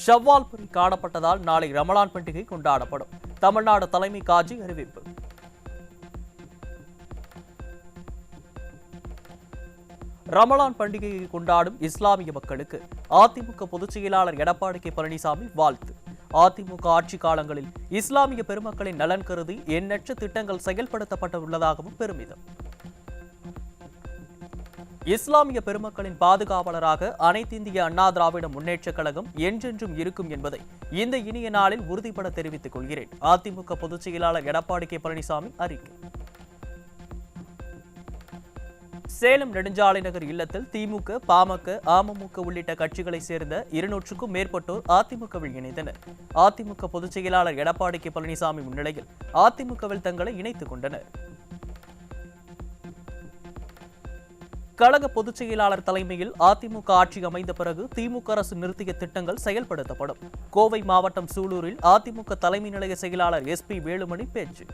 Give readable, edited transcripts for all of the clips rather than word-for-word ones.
ஷவ்வால் பொறி காணப்பட்டதால் நாளை ரமலான் பண்டிகை கொண்டாடப்படும். தமிழ்நாடு தலைமை காஜி அறிவிப்பு. ரமலான் பண்டிகையை கொண்டாடும் இஸ்லாமிய மக்களுக்கு அதிமுக பொதுச் செயலாளர் எடப்பாடி கே பழனிசாமி வாழ்த்து. அதிமுக ஆட்சி காலங்களில் இஸ்லாமிய பெருமக்களின் நலன் கருதி எண்ணற்ற திட்டங்கள் செயல்படுத்தப்பட்டுள்ளதாகவும் பெருமிதம். இஸ்லாமிய பெருமக்களின் பாதுகாவலராக அனைத்திந்திய அண்ணா திராவிட முன்னேற்றக் கழகம் என்றென்றும் இருக்கும் என்பதை இந்த இனிய நாளில் உறுதிபட தெரிவித்துக் கொள்கிறேன். அதிமுக பொதுச் செயலாளர் எடப்பாடி கே பழனிசாமி அறிக்கை. சேலம் நெடுஞ்சாலை நகர் இல்லத்தில் திமுக, பாமக, அமமுக உள்ளிட்ட கட்சிகளைச் சேர்ந்த 200க்கும் மேற்பட்டோர் அதிமுகவில் இணைந்தனர். அதிமுக பொதுச் செயலாளர் எடப்பாடி கே பழனிசாமி முன்னிலையில் அதிமுகவில் தங்களை இணைத்துக் கொண்டனர். கழக பொதுச் செயலாளர் தலைமையில் அதிமுக ஆட்சி அமைந்த பிறகு திமுக அரசு நிறுத்திய திட்டங்கள் செயல்படுத்தப்படும். கோவை மாவட்டம் சூலூரில் அதிமுக தலைமை நிலைய செயலாளர் SP வேலுமணி பேச்சு.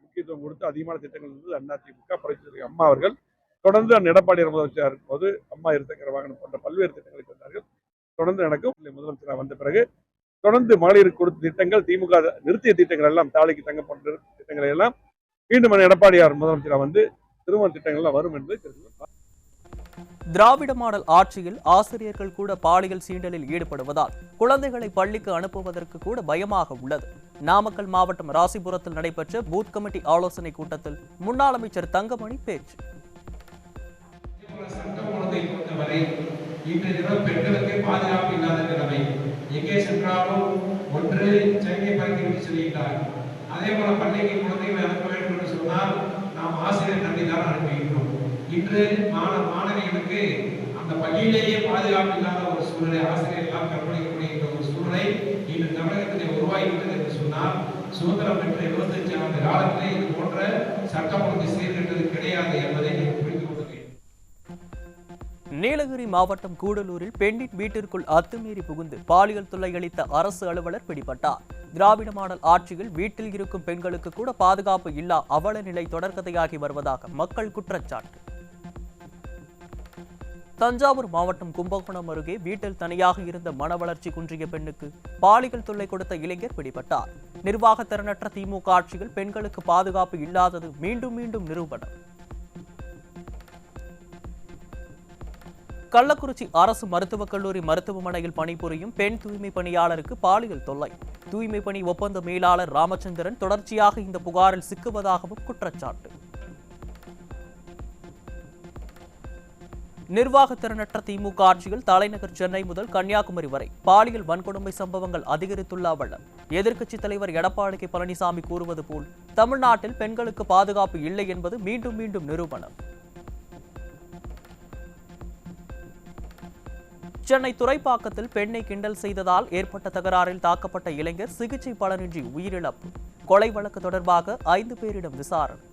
முக்கியத்துவம் கொடுத்து அதிகமான திட்டங்கள் இருந்தது அதிமுக புரட்சித் அம்மா அவர்கள். தொடர்ந்து எடப்பாடி முதலமைச்சராக இருக்கும்போது அம்மா இருசக்கர வாகனம் போன்ற பல்வேறு திட்டங்களை தந்தார்கள். தொடர்ந்து நடக்கும். முதலமைச்சராக வந்த பிறகு தொடர்ந்து மகளிருக்கு கொடுத்த திட்டங்கள், திமுக நிறுத்திய திட்டங்கள் எல்லாம், தாலிக்கு தங்க போன்ற திட்டங்களை எல்லாம் மீண்டும் எடப்பாடியார் முதலமைச்சராக வந்து திருமண திட்டங்கள்லாம் வரும் என்று தெரிவித்தார். திராவிட மாடல் ஆட்சியில் ஆசிரியர்கள் கூட பாலியல் சீண்டலில் ஈடுபடுவதால் குழந்தைகளை பள்ளிக்கு அனுப்புவதற்கு கூட பயமாக உள்ளது. நாமக்கல் மாவட்டம் ராசிபுரத்தில் நடைபெற்ற பூத் கமிட்டி ஆலோசனை கூட்டத்தில் முன்னாள் அமைச்சர் தங்கமணி பேச்சு. பெண்களுக்கு பாதுகாப்பு இல்லாத நிலைமை, எங்கே சென்றாலும் ஒன்று சைகை பறித்து சொல்லிட்டார். அதே போல பள்ளிக்கு குழந்தைகளை அனுப்ப வேண்டும் என்று சொன்னால் நாம் ஆசிரியர் நம்பிதான் அனுப்புகின்றோம். இன்று மாணவிகளுக்கு அந்த பள்ளியிலேயே பாதுகாப்பு இல்லாத ஒரு சூழ்நிலை, ஆசிரியர் எல்லாம் கற்பழிக்கக்கூடிய ஒரு சூழ்நிலை இன்று தமிழகத்திலே உருவாகிவிட்டது என்று சொன்னால், சுதந்திரம் பெற்ற 25 ஆண்டு காலத்திலே இது போன்ற சட்டம் ஒழுங்கு சீர்கெட்டது கிடையாது என்பதை புரிந்து கொள்கிறேன். நீலகிரி மாவட்டம் கூடலூரில் பெண்ணின் வீட்டிற்குள் அத்துமீறி புகுந்து பாலியல் தொல்லை அளித்த அரசு அலுவலர் பிடிபட்டார். திராவிட மாடல் ஆட்சியில் வீட்டில் இருக்கும் பெண்களுக்கு கூட பாதுகாப்பு இல்லா அவல நிலை தொடர்கதையாகி வருவதாக மக்கள் குற்றச்சாட்டு. தஞ்சாவூர் மாவட்டம் கும்பகோணம் அருகே வீட்டில் தனியாக இருந்த மன வளர்ச்சி குன்றிய பெண்ணுக்கு பாலியல் தொல்லை கொடுத்த இளைஞர் பிடிபட்டார். நிர்வாக திறனற்ற திமுக ஆட்சியில் பெண்களுக்கு பாதுகாப்பு இல்லாதது மீண்டும் மீண்டும் நிரூபணம். கள்ளக்குறிச்சி அரசு மருத்துவக் கல்லூரி மருத்துவமனையில் பணிபுரியும் பெண் தூய்மை பணியாளருக்கு பாலியல் தொல்லை. தூய்மை பணி ஒப்பந்த மேலாளர் ராமச்சந்திரன் தொடர்ச்சியாக இந்த புகாரில் சிக்குவதாகவும் குற்றச்சாட்டு. நிர்வாக திறனற்ற திமுக ஆட்சியில் தலைநகர் சென்னை முதல் கன்னியாகுமரி வரை பாலியல் வன்கொடுமை சம்பவங்கள் அதிகரித்துள்ள அவலம். எதிர்க்கட்சித் தலைவர் எடப்பாடி கே பழனிசாமி கூறுவது போல் தமிழ்நாட்டில் பெண்களுக்கு பாதுகாப்பு இல்லை என்பது மீண்டும் மீண்டும் நிரூபணம். சென்னை துறைப்பாக்கத்தில் பெண்ணை கிண்டல் செய்ததால் ஏற்பட்ட தகராறில் தாக்கப்பட்ட இளைஞர் சிகிச்சை பலனின்றி உயிரிழப்பு. கொலை வழக்கு தொடர்பாக 5 பேரிடம் விசாரணை.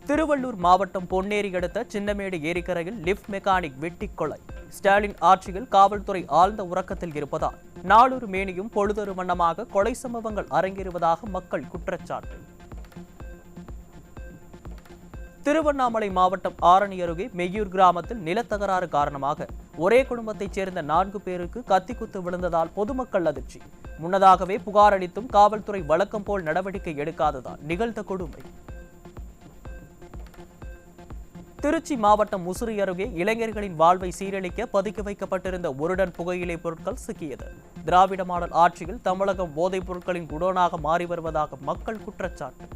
திருவள்ளூர் மாவட்டம் பொன்னேரி அடுத்த சின்னமேடு ஏரிக்கரையில் லிப்ட் மெக்கானிக் வெட்டி கொலை. ஸ்டாலின் ஆட்சியில் காவல்துறை ஆழ்ந்த உறக்கத்தில் இருப்பதால் நாளொரு மேனியும் பொழுதொரு வண்ணமாக கொலை சம்பவங்கள் அரங்கேறுவதாக மக்கள் குற்றச்சாட்டு. திருவண்ணாமலை மாவட்டம் ஆரணி அருகே மெய்யூர் கிராமத்தில் நிலத்தகராறு காரணமாக ஒரே குடும்பத்தைச் சேர்ந்த 4 பேருக்கு கத்திக்குத்து விழுந்ததால் பொதுமக்கள் அதிர்ச்சி. முன்னதாகவே புகார் அளித்தும் காவல்துறை வழக்கம் போல் நடவடிக்கை எடுக்காததால் நிகழ்ந்த கொடுமை. திருச்சி மாவட்டம் முசிறி அருகே இளைஞர்களின் வாழ்வை சீரழிக்க பதுக்கி வைக்கப்பட்டிருந்த 1 டன் புகையிலை பொருட்கள் சிக்கியது. திராவிட மாடல் ஆட்சியில் தமிழகம் போதைப் பொருட்களின் குடோனாக மாறி வருவதாக மக்கள் குற்றச்சாட்டு.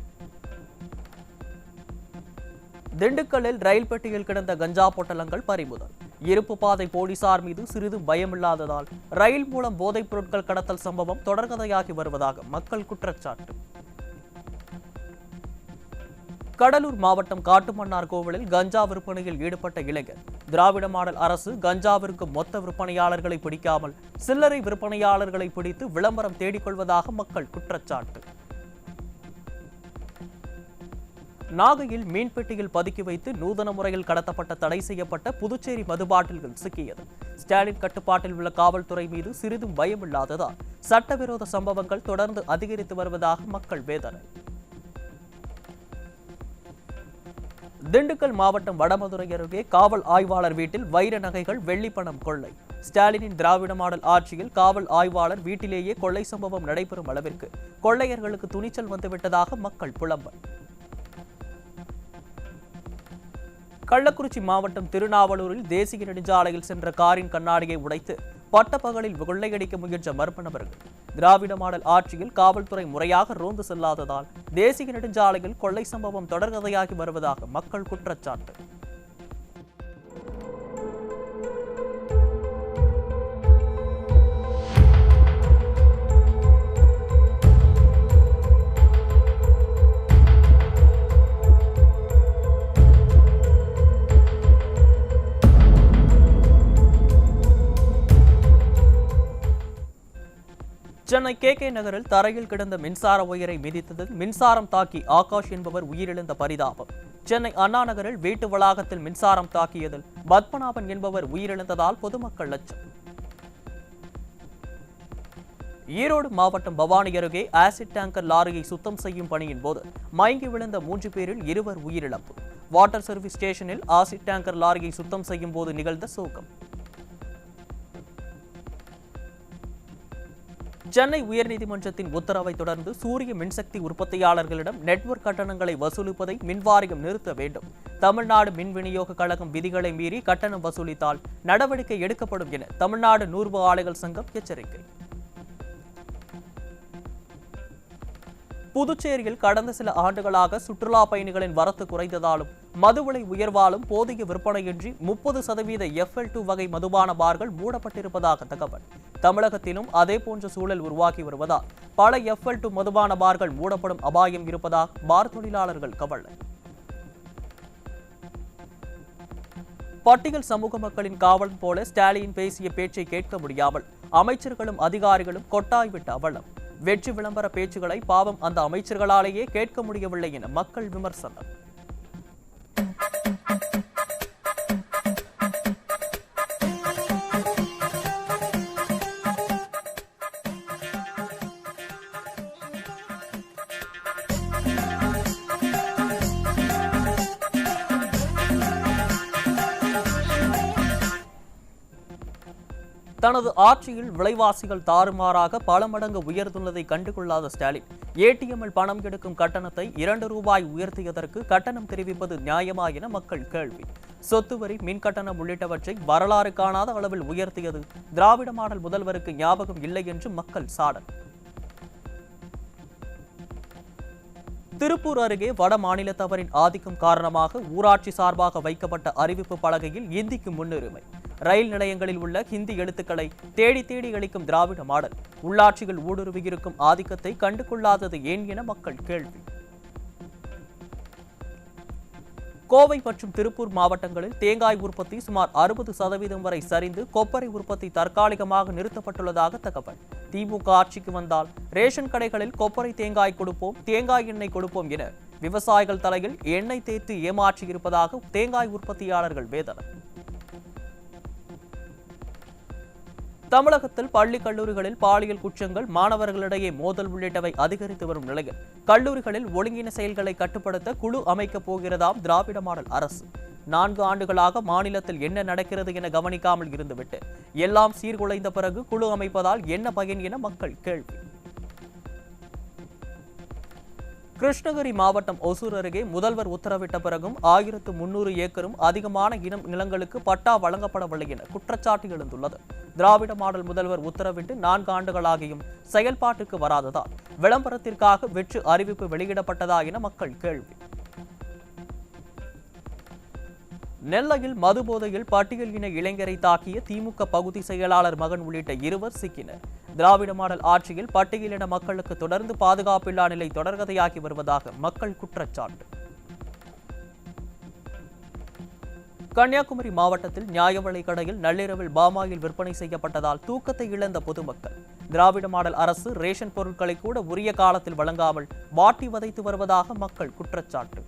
திண்டுக்கல்லில் ரயில் பெட்டியில் கிடந்த கஞ்சா பொட்டலங்கள் பறிமுதல். இருப்பு பாதை போலீசார் மீது சிறிதும் பயமில்லாததால் ரயில் மூலம் போதைப் பொருட்கள் கடத்தல் சம்பவம் தொடர்கதையாகி வருவதாக மக்கள் குற்றச்சாட்டு. கடலூர் மாவட்டம் காட்டுமன்னார் கோவிலில் கஞ்சா விற்பனையில் ஈடுபட்ட இளைஞர். திராவிட மாடல் அரசு கஞ்சாவிற்கு மொத்த விற்பனையாளர்களை பிடிக்காமல் சில்லறை விற்பனையாளர்களை பிடித்து விளம்பரம் தேடிக்கொள்வதாக மக்கள் குற்றச்சாட்டு. நாகையில் மீன்பெட்டியில் பதுக்கி வைத்து நூதன முறையில் கடத்தப்பட்ட தடை செய்யப்பட்ட புதுச்சேரி மதுபாட்டில்கள் சிக்கியது. ஸ்டாலின் கட்டுப்பாட்டில் உள்ள காவல்துறை மீது சிறிதும் பயமில்லாததால் சட்டவிரோத சம்பவங்கள் தொடர்ந்து அதிகரித்து வருவதாக மக்கள் வேதனை. திண்டுக்கல் மாவட்டம் வடமதுரை அருகே காவல் ஆய்வாளர் வீட்டில் வைர நகைகள் வெள்ளிப்பணம் கொள்ளை. ஸ்டாலினின் திராவிட மாடல் ஆட்சியில் காவல் ஆய்வாளர் வீட்டிலேயே கொள்ளை சம்பவம் நடைபெறும் அளவிற்கு கொள்ளையர்களுக்கு துணிச்சல் வந்துவிட்டதாக மக்கள் புலம்பல். கள்ளக்குறிச்சி மாவட்டம் திருநாவலூரில் தேசிய நெடுஞ்சாலையில் சென்ற காரின் கண்ணாடியை உடைத்து பட்டப்பகலில் கொள்ளையடிக்க முயன்ற மர்ம நபர்கள். திராவிட மாடல் ஆட்சியில் காவல்துறை முறையாக ரோந்து செல்லாததால் தேசிய நெடுஞ்சாலையில் கொள்ளை சம்பவம் தொடர்கதையாகி வருவதாக மக்கள் குற்றச்சாட்டு. சென்னை கே நகரில் தரையில் கிடந்த மின்சார ஒயரை மிதித்ததில் மின்சாரம் தாக்கி ஆகாஷ் என்பவர் உயிரிழந்த பரிதாபம். சென்னை அண்ணா நகரில் வீட்டு வளாகத்தில் மின்சாரம் தாக்கியதில் பத்மநாபன் என்பவர் உயிரிழந்ததால் பொதுமக்கள் அச்சம். ஈரோடு மாவட்டம் பவானி அருகே ஆசிட் டேங்கர் லாரியை சுத்தம் செய்யும் பணியின் போது மயங்கி விழுந்த 3 பேரில் 2 உயிரிழப்பு. வாட்டர் சர்வீஸ் ஸ்டேஷனில் ஆசிட் டேங்கர் லாரியை சுத்தம் செய்யும் போது நிகழ்ந்த சோகம். சென்னை உயர்நீதிமன்றத்தின் உத்தரவை தொடர்ந்து சூரிய மின்சக்தி உற்பத்தியாளர்களிடம் நெட்வொர்க் கட்டணங்களை வசூலிப்பதை மின்வாரியம் நிறுத்த வேண்டும். தமிழ்நாடு மின் விநியோக கழகம் விதிகளை மீறி கட்டணம் வசூலித்தால் நடவடிக்கை எடுக்கப்படும் என தமிழ்நாடு நூர்பு ஆலைகள் சங்கம் எச்சரிக்கை. புதுச்சேரியில் கடந்த சில ஆண்டுகளாக சுற்றுலா பயணிகளின் வரத்து குறைந்ததாலும் மதுவிலை உயர்வாலும் போதிய விற்பனையின்றி 30% FL2 வகை மதுபான பார்கள் மூடப்பட்டிருப்பதாக தகவல். தமிழகத்திலும் அதேபோன்ற சூழல் உருவாகி வருவதால் பல FL2 மதுபான பார்கள் மூடப்படும் அபாயம் இருப்பதாக பார் தொழிலாளர்கள் கவலை. பட்டியல் சமூக மக்களின் காவலன் போல ஸ்டாலின் பேசிய பேச்சை கேட்க முடியாமல் அமைச்சர்களும் அதிகாரிகளும் கொட்டாய் விட்ட அவலம். வெற்றி விளம்பர பேச்சுகளை பாவம் அந்த அமைச்சர்களாலேயே கேட்க முடியவில்லை என மக்கள் விமர்சனம். தனது ஆட்சியில் விலைவாசிகள் தாறுமாறாக பல மடங்கு உயர்ந்துள்ளதை கண்டுகொள்ளாத ஸ்டாலின் ஏடிஎம்மில் பணம் எடுக்கும் கட்டணத்தை 2 ரூபாய் உயர்த்தியதற்கு கட்டணம் தெரிவிப்பது நியாயமா என மக்கள் கேள்வி. சொத்து வரி, மின் கட்டணம் உள்ளிட்டவற்றை வரலாறு காணாத அளவில் உயர்த்தியது திராவிட மாடல் முதல்வருக்கு ஞாபகம் இல்லை என்று மக்கள் சாடல். திருப்பூர் அருகே வட மாநிலத்தவரின் ஆதிக்கம் காரணமாக ஊராட்சி சார்பாக வைக்கப்பட்ட அறிவிப்பு பலகையில் இந்திக்கு முன்னுரிமை. ரயில் நிலையங்களில் உள்ள ஹிந்தி எழுத்துக்களை தேடி தேடி அளிக்கும் திராவிட மாடல் உள்ளாட்சிகள் ஊடுருவியிருக்கும் ஆதிக்கத்தை கண்டுகொள்ளாதது ஏன் என மக்கள் கேள்வி. கோவை மற்றும் திருப்பூர் மாவட்டங்களில் தேங்காய் உற்பத்தி சுமார் 60% வரை சரிந்து கொப்பரை உற்பத்தி தற்காலிகமாக நிறுத்தப்பட்டுள்ளதாக தகவல். திமுக ஆட்சிக்கு வந்தால் ரேஷன் கடைகளில் கொப்பரை தேங்காய் கொடுப்போம், தேங்காய் எண்ணெய் கொடுப்போம் என விவசாயிகள் தலையில் எண்ணெய் தேய்த்து ஏமாற்றியிருப்பதாக தேங்காய் உற்பத்தியாளர்கள் வேதனை. தமிழகத்தில் பள்ளி கல்லூரிகளில் பாலியல் குற்றங்கள், மாணவர்களிடையே மோதல் உள்ளிட்டவை அதிகரித்து வரும் நிலையில் கல்லூரிகளில் ஒழுங்கின செயல்களை கட்டுப்படுத்த குழு அமைக்கப் போகிறதாம் திராவிட மாடல் அரசு. 4 ஆண்டுகளாக மாநிலத்தில் என்ன நடக்கிறது என கவனிக்காமல் இருந்துவிட்டு எல்லாம் சீர்குலைந்த பிறகு குழு அமைப்பதால் என்ன பயன் என மக்கள் கேள்வி. கிருஷ்ணகிரி மாவட்டம் ஒசூர் அருகே முதல்வர் உத்தரவிட்ட பிறகும் 1300 ஏக்கரும் அதிகமான நிலங்களுக்கு பட்டா வழங்கப்படவில்லை என குற்றச்சாட்டு எழுந்துள்ளது. திராவிட மாடல் முதல்வர் உத்தரவிட்டு 4 ஆண்டுகளாகியும் செயல்பாட்டுக்கு வராததால் விளம்பரத்திற்காக வெற்று அறிவிப்பு வெளியிடப்பட்டதா என மக்கள் கேள்வி. நெல்லையில் மது போதையில் பட்டியல் இன இளைஞரை தாக்கிய திமுக பகுதி செயலாளர் மகன் உள்ளிட்ட 2 சிக்கினர். திராவிட மாடல் ஆட்சியில் பட்டியலின மக்களுக்கு தொடர்ந்து பாதுகாப்பில்லா நிலை தொடர்கதையாகி வருவதாக மக்கள் குற்றச்சாட்டு. கன்னியாகுமரி மாவட்டத்தில் நியாய விலைக் கடையில் நள்ளிரவில் பாமாயில் விற்பனை செய்யப்பட்டதால் தூக்கத்தை இழந்த பொதுமக்கள். திராவிட மாடல் அரசு ரேஷன் பொருட்களை கூட உரிய காலத்தில் வழங்காமல் வாட்டி வதைத்து வருவதாக மக்கள் குற்றச்சாட்டு.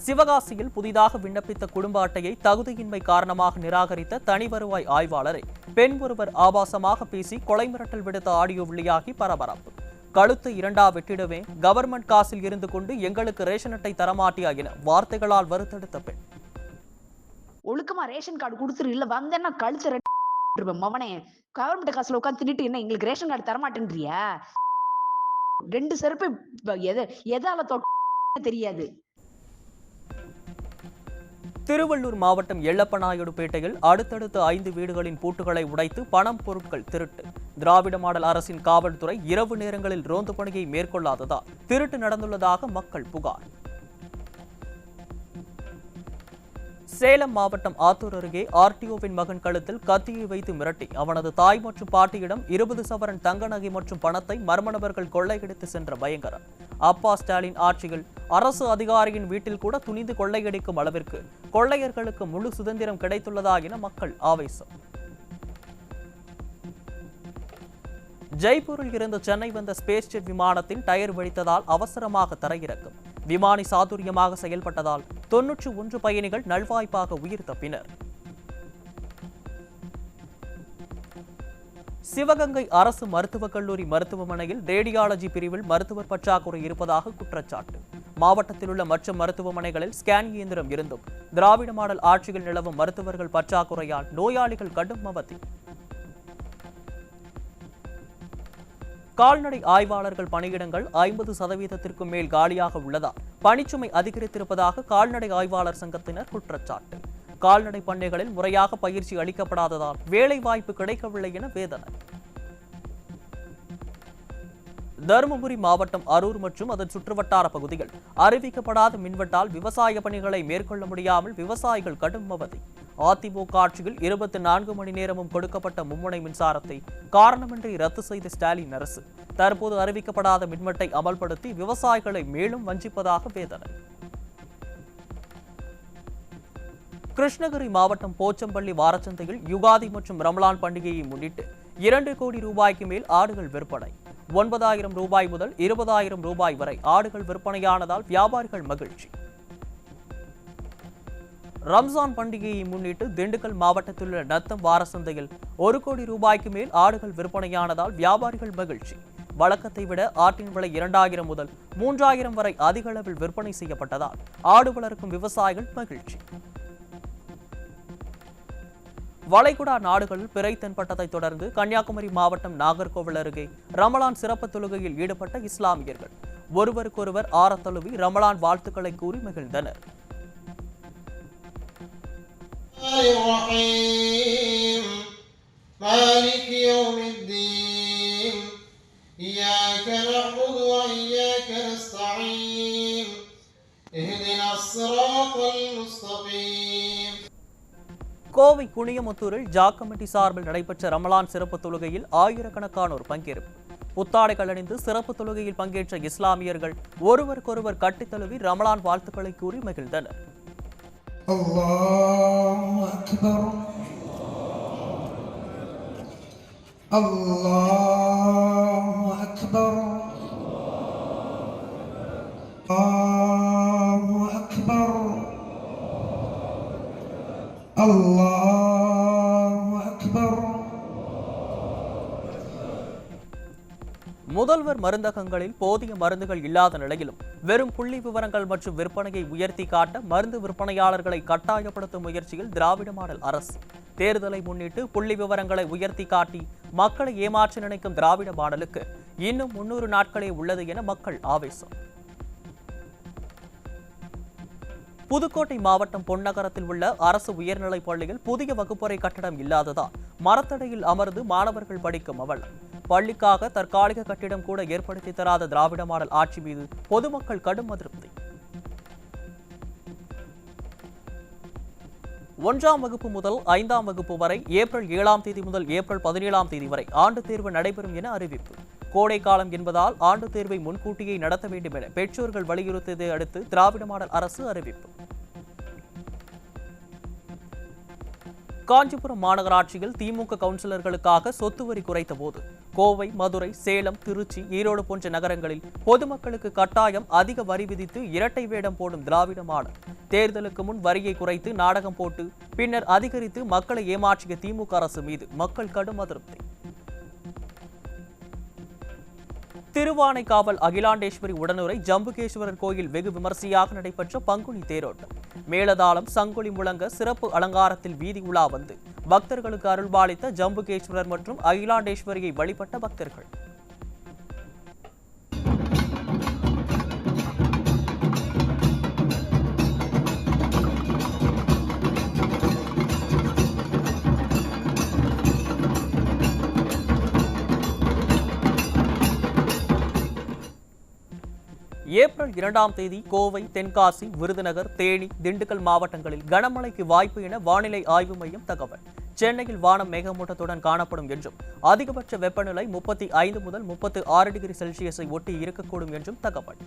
சிவகாசியில் புதிதாக விண்ணப்பித்த குடும்ப அட்டையை தகுதியின்மை காரணமாக நிராகரித்த தனி வருவாய் ஆய்வாளரை பெண் ஒருவர் ஆபாசமாக பேசி கொலை மிரட்டல் விடுத்த ஆடியோ வெளியாகி பரபரப்பு. கழுத்தை இரண்டா வெட்டிடுவேன், கவர்மெண்ட் காசில் இருந்து கொண்டு எங்களுக்கு ரேஷன் அட்டை தரமாட்டியா என வார்த்தைகளால் வறுத்தெடுத்த பெண். ஒழுக்கமா ரேஷன் கார்டு கொடுத்துரு, இல்ல வந்தேன்னா கழுத்து மவனே, கவர்மெண்ட் காசுல உட்காந்து தின்னுட்டு என்ன எங்களுக்கு ரேஷன் கார்டு தரமாட்டேன்றியா? 2 செருப்பு எதால தொட்ட தெரியாது. திருவள்ளூர் மாவட்டம் எல்லப்பநாயுடுபேட்டையில் அடுத்தடுத்து 5 வீடுகளின் பூட்டுகளை உடைத்து பணம் பொருட்கள் திருட்டு. திராவிட மாடல் அரசின் காவல்துறை இரவு நேரங்களில் ரோந்து பணியை மேற்கொள்ளாததால் திருட்டு நடந்துள்ளதாக மக்கள் புகார். சேலம் மாவட்டம் ஆத்தூர் அருகே ஆர்டிஓவின் மகன் கழுத்தில் கத்தியை வைத்து மிரட்டி அவனது தாய் மற்றும் பாட்டியிடம் 20 சவரன் தங்க நகை மற்றும் பணத்தை மர்ம நபர்கள் கொள்ளையடித்து சென்ற பயங்கரம். அப்பா ஸ்டாலின் ஆட்சியில் அரசு அதிகாரியின் வீட்டில் கூட துணிந்து கொள்ளையடிக்கும் அளவிற்கு கொள்ளையர்களுக்கு முழு சுதந்திரம் கிடைத்துள்ளதா என மக்கள் ஆவேசம். ஜெய்ப்பூரில் இருந்து சென்னை வந்த ஸ்பேஸ் ஜெட் விமானத்தின் டயர் வெடித்ததால் அவசரமாக தரையிறக்கும். விமானி சாதுரியமாக செயல்பட்டதால் 91 பயணிகள் நல்வாய்ப்பாக உயிர் தப்பினர். சிவகங்கை அரசு மருத்துவக் கல்லூரி மருத்துவமனையில் ரேடியாலஜி பிரிவில் மருத்துவர் பற்றாக்குறை இருப்பதாக குற்றச்சாட்டு. மாவட்டத்தில் உள்ள மற்ற மருத்துவமனைகளில் ஸ்கேன் இயந்திரம் இருந்தும் திராவிட மாடல் ஆட்சியில் நிலவும் மருத்துவர்கள் பற்றாக்குறையால் நோயாளிகள் கடும் அவதி. கால்நடை ஆய்வாளர்கள் பணியிடங்கள் 50% மேல் காலியாக உள்ளதால் பணிச்சுமை அதிகரித்திருப்பதாக கால்நடை ஆய்வாளர் சங்கத்தினர் குற்றச்சாட்டு. கால்நடை பண்ணைகளில் முறையாக பயிற்சி அளிக்கப்படாததால் வேலை வாய்ப்பு கிடைக்கவில்லை என வேதனை. தருமபுரி மாவட்டம் அரூர் மற்றும் அதன் சுற்றுவட்டார பகுதிகள் அறிவிக்கப்படாத மின்வெட்டால் விவசாய பணிகளை மேற்கொள்ள முடியாமல் விவசாயிகள் கடும் அவதி. அதிமுக ஆட்சியில் 24 மணி நேரமும் கொடுக்கப்பட்ட மும்முனை மின்சாரத்தை காரணமின்றி ரத்து செய்த ஸ்டாலின் அரசு தற்போது அறிவிக்கப்படாத மின்வெட்டை அமல்படுத்தி விவசாயிகளை மேலும் வஞ்சிப்பதாக வேதனை. கிருஷ்ணகிரி மாவட்டம் போச்சம்பள்ளி வாரச்சந்தையில் யுகாதி மற்றும் ரமலான் பண்டிகையை முன்னிட்டு 2 கோடி ரூபாய்க்கு மேல் ஆடுகள் விற்பனை. 9,000 ரூபாய் முதல் 20,000 ரூபாய் வரை ஆடுகள் விற்பனையானதால் வியாபாரிகள் மகிழ்ச்சி. ரம்ஜான் பண்டிகையை முன்னிட்டு திண்டுக்கல் மாவட்டத்தில் உள்ள நத்தம் வாரசந்தையில் 1 கோடி ரூபாய்க்கு மேல் ஆடுகள் விற்பனையானதால் வியாபாரிகள் மகிழ்ச்சி. வழக்கத்தை விட ஆட்டின் விலை 2,000 முதல் 3,000 வரை அதிக அளவில் விற்பனை செய்யப்பட்டதால் ஆடு வளர்க்கும் விவசாயிகள் மகிழ்ச்சி. வளைகுடா நாடுகளில் பிறை தென்பட்டதை தொடர்ந்து கன்னியாகுமரி மாவட்டம் நாகர்கோவில் அருகே ரமலான் சிறப்பு தொழுகையில் ஈடுபட்ட இஸ்லாமியர்கள் ஒருவருக்கொருவர் ஆரத்தழுவி ரமலான் வாழ்த்துக்களை கூறி மகிழ்ந்தனர். கோவை குனியமுத்தூரில் ஜாக் கமிட்டி சார்பில் நடைபெற்ற ரமலான் சிறப்பு தொழுகையில் ஆயிரக்கணக்கானோர் பங்கேற்பு. புத்தாடைகள் அணிந்து சிறப்பு தொழுகையில் பங்கேற்ற இஸ்லாமியர்கள் ஒருவருக்கொருவர் கட்டித்தழுவி ரமலான் வாழ்த்துக்களை கூறி மகிழ்ந்தனர். அல்லாஹு அக்பர் அல்லாஹு அக்பர் அல்லாஹு அக்பர் அல்லாஹு அக்பர். முதல்வர் மருந்தகங்களில் போதிய மருந்துகள் இல்லாத நிலையிலும் வெறும் புள்ளி விவரங்கள் மற்றும் விற்பனையை உயர்த்தி காட்ட மருந்து விற்பனையாளர்களை கட்டாயப்படுத்தும் முயற்சியில் திராவிட மாடல் அரசு. தேர்தலை முன்னிட்டு புள்ளி விவரங்களை உயர்த்தி காட்டி மக்களை ஏமாற்ற நினைக்கும் திராவிட மாடலுக்கு இன்னும் 300 நாட்களே உள்ளது என மக்கள் ஆவேசம். புதுக்கோட்டை மாவட்டம் பொன்னகரத்தில் உள்ள அரசு உயர்நிலைப் பள்ளியில் புதிய வகுப்பறை கட்டடம் இல்லாததால் மரத்தடியில் அமர்ந்து மாணவர்கள் படிக்கும் அவலம். பள்ளிக்காக தற்காலிக கட்டிடம் கூட ஏற்படுத்தி தராத திராவிட மாடல் ஆட்சி மீது பொதுமக்கள் கடும் அதிருப்தி. 1ஆம் வகுப்பு முதல் 5ஆம் வகுப்பு வரை ஏப்ரல் 7ஆம் தேதி முதல் ஏப்ரல் 17ஆம் தேதி வரை ஆண்டு தேர்வு நடைபெறும் என அறிவிப்பு. கோடை காலம் என்பதால் ஆண்டு தேர்வை முன்கூட்டியே நடத்த வேண்டும் என பெற்றோர்கள் வலியுறுத்தியதை அடுத்து திராவிட மாடல் அரசு அறிவிப்பு. காஞ்சிபுரம் மாநகராட்சியில் திமுக கவுன்சிலர்களுக்காக சொத்து வரி குறைத்த போது கோவை, மதுரை, சேலம், திருச்சி, ஈரோடு போன்ற நகரங்களில் பொதுமக்களுக்கு கட்டாயம் அதிக வரி விதித்து இரட்டை வேடம் போடும் திராவிட மாடல். தேர்தலுக்கு முன் வரியை குறைத்து நாடகம் போட்டு பின்னர் அதிகரித்து மக்களை ஏமாற்றிய திமுக அரசு மீது மக்கள் கடும் அதிருப்தி. திருவானைக்காவல் அகிலாண்டேஸ்வரி உடனுரை ஜம்புகேஸ்வரர் கோயில் வெகு விமர்சையாக நடைபெற்ற பங்குனி தேரோட்டம். மேளதாளம் சங்கொலி முழங்க சிறப்பு அலங்காரத்தில் வீதி உலா வந்து பக்தர்களுக்கு அருள்பாலித்த ஜம்புகேஸ்வரர் மற்றும் அகிலாண்டேஸ்வரியை வழிபட்ட பக்தர்கள். ஏப்ரல் 2ஆம் தேதி கோவை, தென்காசி, விருதுநகர், தேனி, திண்டுக்கல் மாவட்டங்களில் கனமழைக்கு வாய்ப்பு என வானிலை ஆய்வு மையம் தகவல். சென்னையில் வானம் மேகமூட்டத்துடன் காணப்படும் என்றும் அதிகபட்ச வெப்பநிலை 35 முதல் 36 டிகிரி செல்சியஸை ஒட்டி இருக்கக்கூடும் என்றும் தகவல்.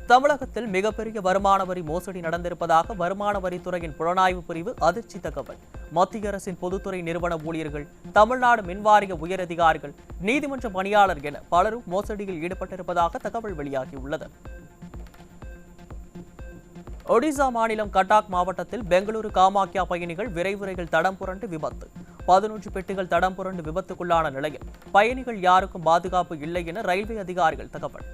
தமிழகத்தில் மிகப்பெரிய வருமான வரி மோசடி நடந்திருப்பதாக வருமான வரித்துறையின் புலனாய்வு பிரிவு அதிர்ச்சி தகவல். மத்திய அரசின் பொதுத்துறை நிறுவன ஊழியர்கள், தமிழ்நாடு மின்வாரிய உயரதிகாரிகள், நீதிமன்ற பணியாளர் என பலரும் மோசடியில் ஈடுபட்டிருப்பதாக தகவல் வெளியாகியுள்ளது. ஒடிசா மாநிலம் கட்டாக் மாவட்டத்தில் பெங்களூரு காமாக்கியா பயணிகள் விரைவு ரயில் தடம் புரண்டு விபத்து. 11 பெட்டிகள் தடம் புரண்டு விபத்துக்குள்ளான நிலையில் பயணிகள் யாருக்கும் பாதுகாப்பு இல்லை என ரயில்வே அதிகாரிகள் தகவல்.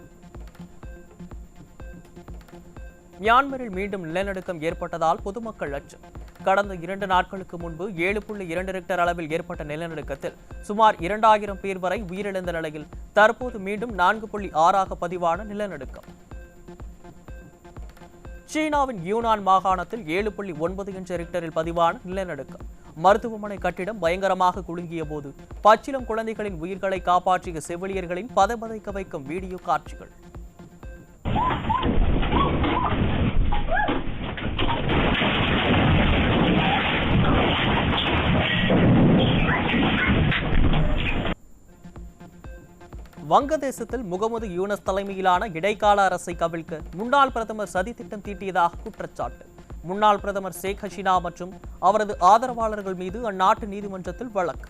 மியான்மரில் மீண்டும் நிலநடுக்கம் ஏற்பட்டதால் பொதுமக்கள் அச்சம். கடந்த 2 நாட்களுக்கு முன்பு 7.2 ரிக்டர் அளவில் ஏற்பட்ட நிலநடுக்கத்தில் சுமார் 2000 பேர் வரை உயிரிழந்த நிலையில் தற்போது மீண்டும் 4.6 பதிவான நிலநடுக்கம். சீனாவின் யூனான் மாகாணத்தில் 7.9 என்ற ரிக்டரில் பதிவான நிலநடுக்கம். மருத்துவமனை கட்டிடம் பயங்கரமாக குலுங்கிய போது பச்சிளம் குழந்தைகளின் உயிர்களை காப்பாற்றிய செவிலியர்களின் பதைபதைக்க வைக்கும் வீடியோ காட்சிகள். வங்கதேசத்தில் முகமது யூனஸ் தலைமையிலான இடைக்கால அரசை கவிழ்க்க முன்னாள் பிரதமர் சதி திட்டம் தீட்டியதாக குற்றச்சாட்டு. முன்னாள் பிரதமர் ஷேக் ஹசீனா மற்றும் அவரது ஆதரவாளர்கள் மீது அந்நாட்டு நீதிமன்றத்தில் வழக்கு.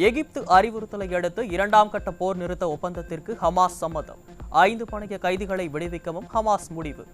எகிப்து அறிவுறுத்தலை அடுத்து 2ஆம் கட்ட போர் நிறுத்த ஒப்பந்தத்திற்கு ஹமாஸ் சம்மதம். 5 பணைய கைதிகளை விடுவிக்கவும் ஹமாஸ் முடிவு.